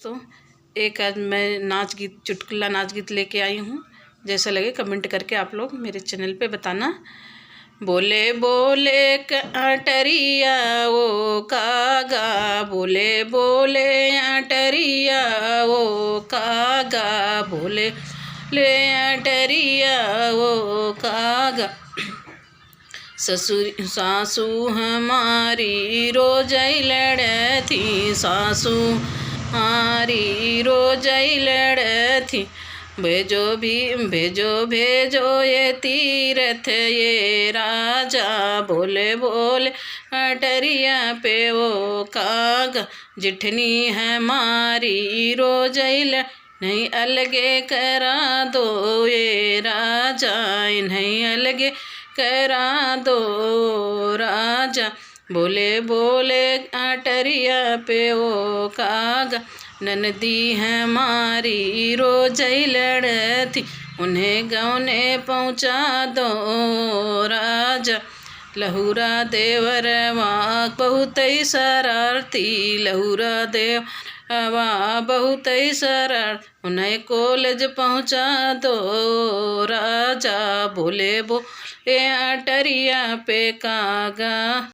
दोस्तों, एक आज मैं नाच गीत चुटकुला नाच गीत लेके आई हूँ। जैसा लगे कमेंट करके आप लोग मेरे चैनल पे बताना। बोले बोले अटरिया वो कागा, बोले बोले अटरिया वो कागा, बोले ले अटरिया वो कागा। ससुर सासू हमारी रोज लड़ती, सासू हमारी रोज लड़ती। भेजो भी भेजो भेजो ये तीरथ ये राजा, बोले बोले अटरिया पे वो कागा। जिठनी हमारी रोज नहीं अलगे करा दो ये राजा, नहीं अलगे करा दो राजा। बोले बोले अटरिया पे वो कागा। ननदी हमारी रोज लड़ती, उन्हें गौने पहुँचा दो राजा। लहुरा देवरवा बहुत ही शरारती, लहुरा देवरवा बहुत ही शरार, उन्हें कॉलेज पहुँचा दो राजा। बोले बोले अटरिया पे कागा।